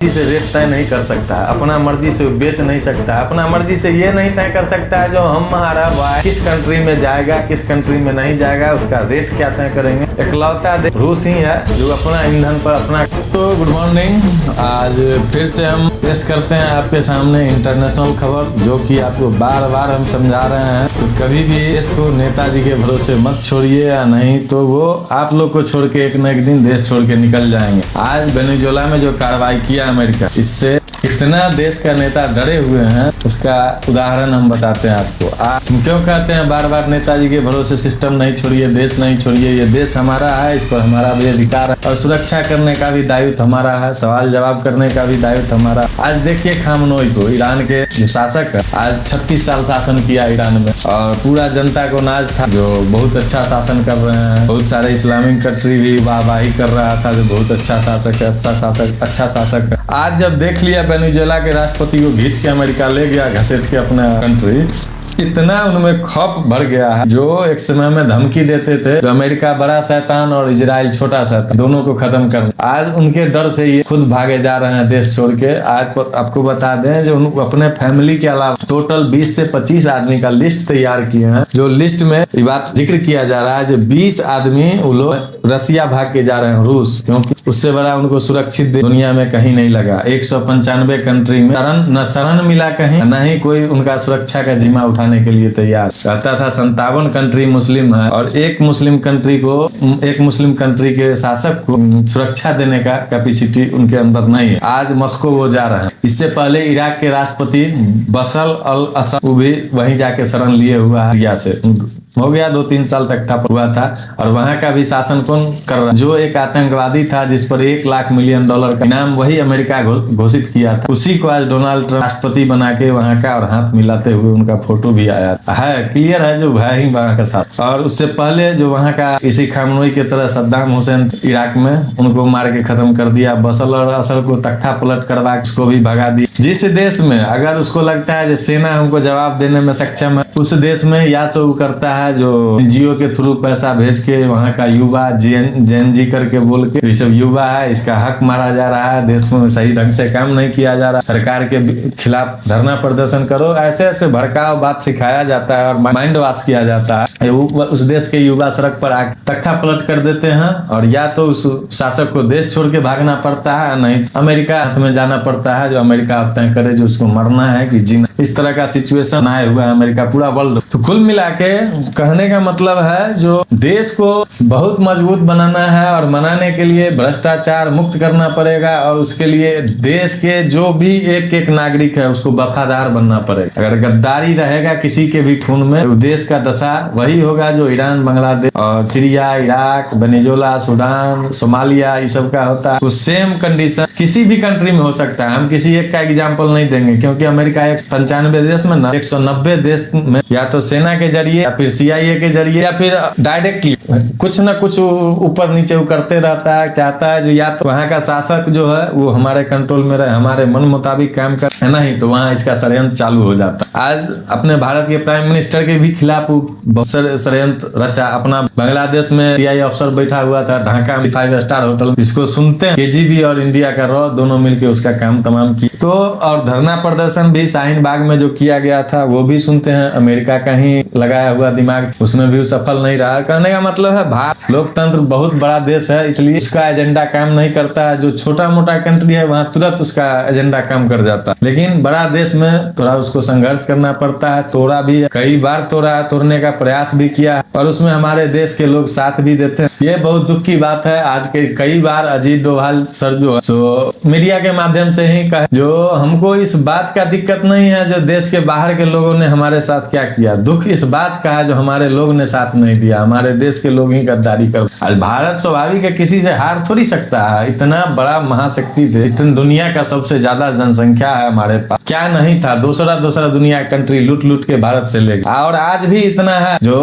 से रेट तय नहीं कर सकता है, अपना मर्जी से बेच नहीं सकता है, अपना मर्जी से ये नहीं तय कर सकता है जो हमारा किस कंट्री में जाएगा, किस कंट्री में नहीं जाएगा, उसका रेट क्या तय करेंगे। इकलौता रूस ही है जो अपना ईंधन पर अपना। तो गुड मॉर्निंग, आज फिर से हम पेश करते हैं आपके सामने इंटरनेशनल खबर, जो कि आपको बार बार हम समझा रहे हैं। तो कभी भी इसको नेताजी के भरोसे मत छोड़िए, या नहीं तो वो आप लोग को छोड़ के एक न एक दिन देश छोड़ के निकल जाएंगे। आज वेनेजुएला में जो कार्रवाई किया अमेरिका, इससे कितना देश का नेता डरे हुए हैं, उसका उदाहरण हम बताते हैं आपको। आप क्यों कहते हैं बार बार नेताजी के भरोसे सिस्टम नहीं छोड़िए, देश नहीं छोड़िए। ये देश हमारा है, इस पर हमारा भी अधिकार है और सुरक्षा करने का भी दायित्व हमारा है, सवाल जवाब करने का भी दायित्व हमारा। आज देखिए खामनोई को, ईरान के जो शासक है, आज 36 साल शासन किया ईरान में और पूरा जनता को नाज था जो बहुत अच्छा शासन कर रहे हैं। बहुत सारे इस्लामिक कंट्री भी वाहवाही कर रहा था जो बहुत अच्छा शासक है, अच्छा शासक है। आज जब देख लिया वेनेजुएला के राष्ट्रपति को खींच के अमेरिका ले गया घसीट के अपना कंट्री, इतना उनमें खौफ भर गया है जो एक समय में धमकी देते थे, अमेरिका बड़ा शैतान और इजराइल छोटा शैतान, दोनों को खत्म कर। आज उनके डर से ये खुद भागे जा रहे हैं देश छोड़ के। आज आपको बता दें जो अपने फैमिली के अलावा टोटल 20 से 25 आदमी का लिस्ट तैयार किए हैं, जो लिस्ट में ये बात जिक्र किया जा रहा है जो 20 आदमी वो लोग रसिया भाग के जा रहे हैं, रूस, क्योंकि उससे बड़ा उनको सुरक्षित दुनिया में कहीं नहीं लगा। 195 कंट्री में न शरण मिला कहीं, न ही कोई उनका सुरक्षा का जिम्मा उठाने के लिए तैयार। कहता था 57 कंट्री मुस्लिम है और एक मुस्लिम कंट्री के शासक को सुरक्षा देने का कैपेसिटी उनके अंदर नहीं है। आज मॉस्को वो जा रहे हैं। इससे पहले इराक के राष्ट्रपति बशर अल असद भी वहीं जाके शरण लिए हुआ है, से हो गया 2-3 साल तक था हुआ था। और वहां का भी शासन कौन कर रहा, जो एक आतंकवादी था जिस पर $1 लाख मिलियन का इनाम वही अमेरिका घोषित किया था, उसी को आज डोनाल्ड ट्रंप राष्ट्रपति बना के वहां का और हाथ मिलाते हुए उनका फोटो भी आया है। क्लियर है जो भाई ही वहां का साथ। और उससे पहले जो वहां का इसी खामनोई की तरह सद्दाम हुसैन इराक में, उनको मार के खत्म कर दिया। बशर और असद को तख्ता पलट करवा उसको भी भगा दिया। जिस देश में अगर उसको लगता है सेना हमको जवाब देने में सक्षम है, उस देश में या तो वो करता है जो एनजीओ के थ्रू पैसा भेज के वहां का युवा जेएनजी करके बोल के, ये सब युवा है, इसका हक मारा जा रहा है, देश में सही ढंग से काम नहीं किया जा रहा, सरकार के खिलाफ धरना प्रदर्शन करो, ऐसे ऐसे भड़काव बात सिखाया जाता है और माइंड वॉश किया जाता है। उस देश के युवा सड़क पर आकर तख्ता पलट कर देते हैं और या तो उस शासक को देश छोड़ के भागना पड़ता है, नहीं अमेरिका में जाना पड़ता है, जो अमेरिका तय करे जो उसको मरना है कि जीना। इस तरह का सिचुएशन आया हुआ है अमेरिका, पूरा वर्ल्ड। तो कुल मिला के कहने का मतलब है जो देश को बहुत मजबूत बनाना है और बनाने के लिए भ्रष्टाचार मुक्त करना पड़ेगा और उसके लिए देश के जो भी एक नागरिक है उसको वफादार बनना पड़ेगा। अगर गद्दारी रहेगा किसी के भी खून में, तो देश का दशा वही होगा जो ईरान, बांग्लादेश और Syria, Iraq, Venezuela, Sudan, Somalia, ये सब का होता है। तो सेम कंडीशन किसी भी कंट्री में हो सकता है। हम किसी एक का एग्जाम्पल नहीं देंगे क्योंकि अमेरिका 195 देश में ना 190 देश में या तो सेना के जरिए या फिर CIA के जरिए या फिर डायरेक्टली कुछ न कुछ ऊपर नीचे करते रहता है, चाहता है जो या तो वहाँ का शासक जो है वो हमारे कंट्रोल में रहे, हमारे मन मुताबिक काम कर, नहीं तो वहाँ इसका षड्यंत्र चालू हो जाता है। आज अपने भारत के प्राइम मिनिस्टर के भी खिलाफ बहुत षड्यंत्र रचा। अपना बांग्लादेश में CIA अफसर बैठा हुआ था ढाका में 5 स्टार होटल, इसको सुनते हैं KGB और इंडिया का रॉ दोनों मिलकर उसका काम तमाम किया। तो और धरना प्रदर्शन भी शाहीन बाग में जो किया गया था वो भी सुनते हैं, अमेरिका का ही लगाया हुआ दिमाग, उसमें भी सफल नहीं रहा। कहने का मतलब है भारत लोकतंत्र बहुत बड़ा देश है, इसलिए उसका एजेंडा काम नहीं करता है। जो छोटा मोटा कंट्री है वहां तुरंत उसका एजेंडा काम कर जाता है, लेकिन बड़ा देश में थोड़ा उसको संघर्ष करना पड़ता है। तोड़ा भी कई बार तोड़ने का प्रयास भी किया और उसमें हमारे देश के लोग साथ भी देते हैं। ये बहुत दुख की बात है। आज के कई बार अजीत डोभाल सर जो है मीडिया के माध्यम से ही कहा, जो हमको इस बात का दिक्कत नहीं है जो देश के बाहर के लोगों ने हमारे साथ क्या किया, दुख इस बात का है जो हमारे लोग ने साथ नहीं दिया, हमारे देश के लोग ही गद्दारी कर। आज भारत स्वाभाविक है, किसी से हार थोड़ी सकता है, इतना बड़ा महाशक्ति देश, इतनी दुनिया का सबसे ज्यादा जनसंख्या है हमारे पास, क्या नहीं था, दूसरा दुनिया कंट्री लूट लूट के भारत से ले गया। और आज भी इतना है, जो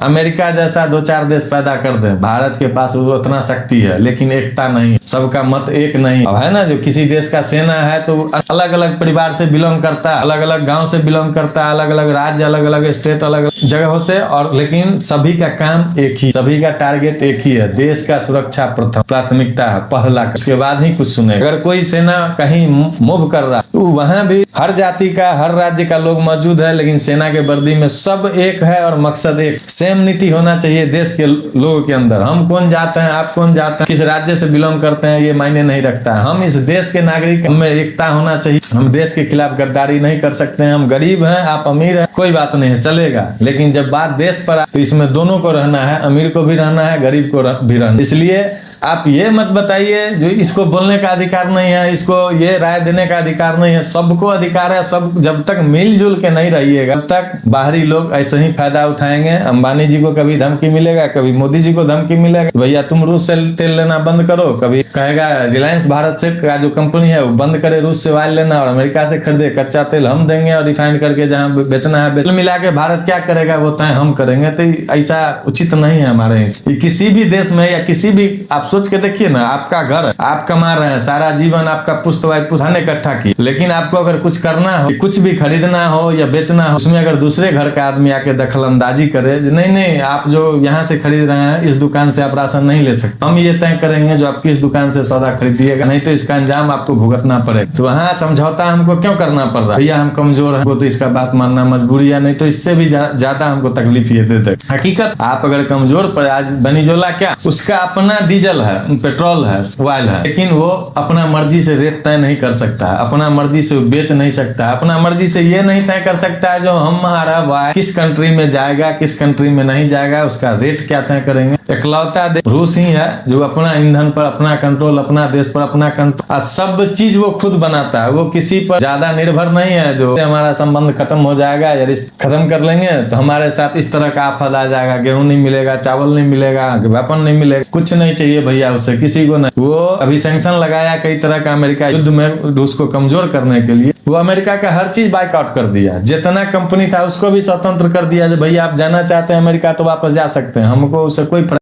अमेरिका जैसा 2-4 देश पैदा कर दे, भारत के पास वो उतना शक्ति है, लेकिन एकता नहीं, सबका मत एक नहीं। अब है ना, जो किसी देश का सेना है तो अलग अलग परिवार से बिलोंग करता है, अलग अलग गांव से बिलोंग करता है, अलग अलग राज्य, अलग अलग स्टेट, अलग अलग जगहों से, और लेकिन सभी का काम एक ही, सभी का टारगेट एक ही है, देश का सुरक्षा प्रथम प्राथमिकता है, पहला, उसके बाद ही कुछ सुने। अगर कोई सेना कहीं मूव कर रहा तो वहां भी हर जाति का, हर राज्य का लोग मौजूद है, लेकिन सेना के वर्दी में सब एक है और मकसद एक। सेम नीति होना चाहिए देश के लोगों के अंदर। हम कौन जाते हैं, आप कौन जाते हैं, किस राज्य से बिलोंग करते हैं, ये मायने नहीं रखता है। हम इस देश के नागरिक, हमें एकता होना चाहिए। हम देश के खिलाफ गद्दारी नहीं कर सकते हैं। हम गरीब हैं, आप अमीर हैं, कोई बात नहीं है, चलेगा, लेकिन जब बात देश पर आए तो इसमें दोनों को रहना है, अमीर को भी रहना है, गरीब को भी रहना है। इसलिए आप ये मत बताइए जो इसको बोलने का अधिकार नहीं है, इसको ये राय देने का अधिकार नहीं है, सबको अधिकार है। सब जब तक मिलजुल के नहीं रहिएगा तब तक बाहरी लोग ऐसे ही फायदा उठाएंगे। अंबानी जी को कभी धमकी मिलेगा, कभी मोदी जी को धमकी मिलेगा, भैया तुम रूस से तेल लेना बंद करो, कभी कहेगा रिलायंस भारत से का जो कंपनी है वो बंद करे, रूस से ऑयल लेना और अमेरिका से खरीदे, कच्चा तेल हम देंगे और रिफाइंड करके जहाँ बेचना है बेच। मिला के भारत क्या करेगा वो तय हम करेंगे। तो ऐसा उचित नहीं है हमारे किसी भी देश में, या किसी भी, आप सोच के देखिए ना, आपका घर, आप कमा रहे हैं, सारा जीवन आपका पुश्त धन इकट्ठा की, लेकिन आपको अगर कुछ करना हो, कुछ भी खरीदना हो या बेचना हो, उसमें अगर दूसरे घर का आदमी आके दखल अंदाजी करे, नहीं आप जो यहाँ से खरीद रहे हैं इस दुकान से आप राशन नहीं ले सकते, हम ये तय करेंगे जो आपकी इस दुकान से सौदा खरीदिएगा, नहीं तो इसका अंजाम आपको भुगतना पड़ेगा। तो वहाँ समझौता हमको क्यों करना पड़ रहा है? भैया हम कमजोर हैं, तो इसका बात मानना मजबूरी है, नहीं तो इससे भी ज्यादा हमको तकलीफ ये देते। हकीकत, आप अगर कमजोर पड़े, आज वेनेजुएला क्या, उसका अपना डीजल है, पेट्रोल है, ऑयल है, लेकिन वो अपना मर्जी से रेट तय नहीं कर सकता है, अपना मर्जी से बेच नहीं सकता, अपना मर्जी से ये नहीं तय कर सकता है जो हमारा वाय किस कंट्री में जाएगा, किस कंट्री में नहीं जाएगा, उसका रेट क्या तय करेंगे। इकलौता देश रूस ही है जो अपना ईंधन पर अपना कंट्रोल, अपना देश पर अपना कंट्रोल, सब चीज वो खुद बनाता है, वो किसी पर ज्यादा निर्भर नहीं है। जो हमारा संबंध खत्म हो जाएगा या खत्म कर लेंगे तो हमारे साथ इस तरह का आफत आ जाएगा, गेहूं नहीं मिलेगा, चावल नहीं मिलेगा, वेपन नहीं मिलेगा, कुछ नहीं चाहिए भैया उससे, किसी को नहीं। वो अभी सैंक्शन लगाया कई तरह का अमेरिका युद्ध में रूस को कमजोर करने के लिए, वो अमेरिका का हर चीज बाइकआउट कर दिया, जितना कंपनी था उसको भी स्वतंत्र कर दिया, जो भैया आप जाना चाहते हैं अमेरिका तो वापस जा सकते हैं, हमको उससे कोई